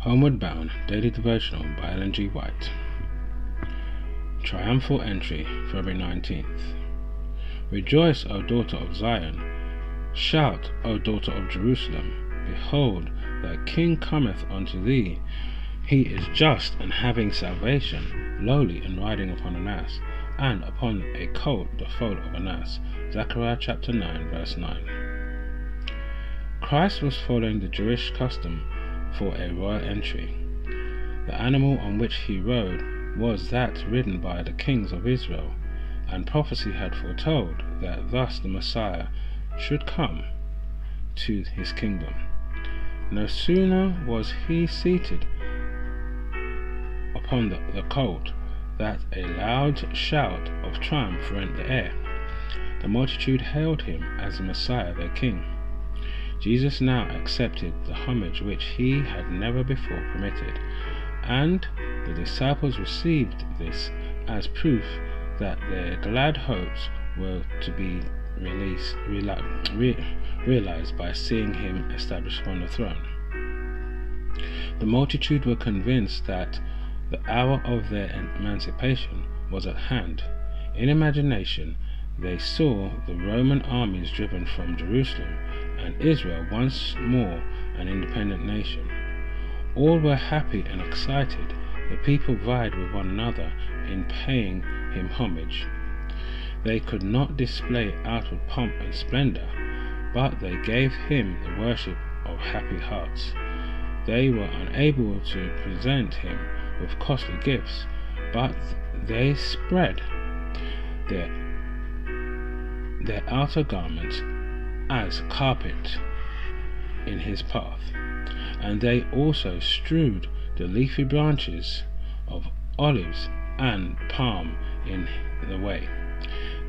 Homeward Bound, Daily Devotional by Ellen G. White. Triumphal Entry, February 19th. Rejoice, O daughter of Zion. Shout, O daughter of Jerusalem. Behold, thy King cometh unto thee. He is just and having salvation, lowly and riding upon an ass, and upon a colt, the foal of an ass. Zechariah chapter 9, verse 9. Christ was following the Jewish custom for a royal entry. The animal on which he rode was that ridden by the kings of Israel, and prophecy had foretold that thus the Messiah should come to his kingdom. No sooner was he seated upon the colt that a loud shout of triumph rent the air. The multitude hailed him as the Messiah, their king. Jesus now accepted the homage which he had never before permitted, and the disciples received this as proof that their glad hopes were to be realized by seeing him established upon the throne. The multitude were convinced that the hour of their emancipation was at hand. In imagination, they saw the Roman armies driven from Jerusalem, and Israel once more an independent nation. All were happy and excited. The people vied with one another in paying him homage. They could not display outward pomp and splendor, but they gave him the worship of happy hearts. They were unable to present him with costly gifts, but they spread their outer garments as carpet in his path, and they also strewed the leafy branches of olives and palm in the way.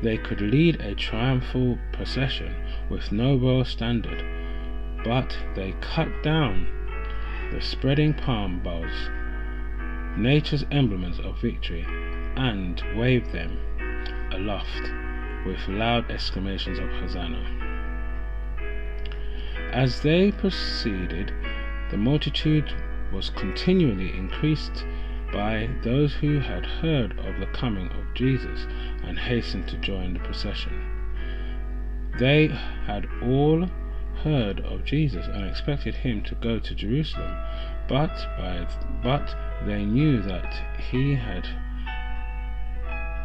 They could lead a triumphal procession with no royal standard, but they cut down the spreading palm boughs, nature's emblems of victory, and waved them aloft with loud exclamations of hosannas. As they proceeded, the multitude was continually increased by those who had heard of the coming of Jesus and hastened to join the procession. They had all heard of Jesus and expected him to go to Jerusalem, but they knew that he had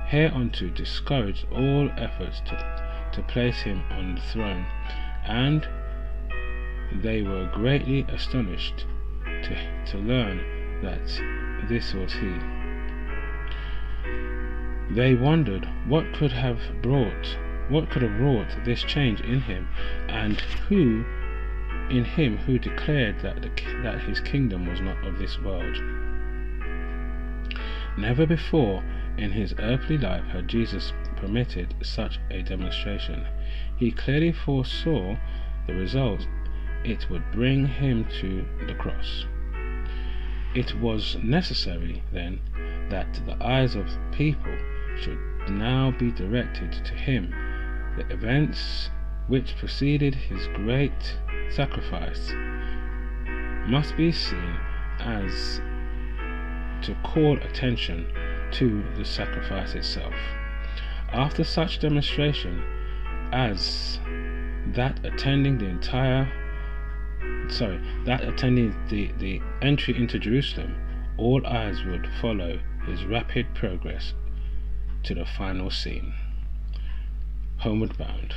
hereunto discouraged all efforts to place him on the throne, and they were greatly astonished to learn that this was he. They wondered what could have wrought this change in him, and who in him who declared that his kingdom was not of this world. Never before in his earthly life had Jesus permitted such a demonstration. He clearly foresaw the result it would bring him to the cross. It was necessary, then, that the eyes of people should now be directed to him. The events which preceded his great sacrifice must be seen as to call attention to the sacrifice itself. After such demonstration as that attending the entry into Jerusalem, all eyes would follow his rapid progress to the final scene. Homeward Bound.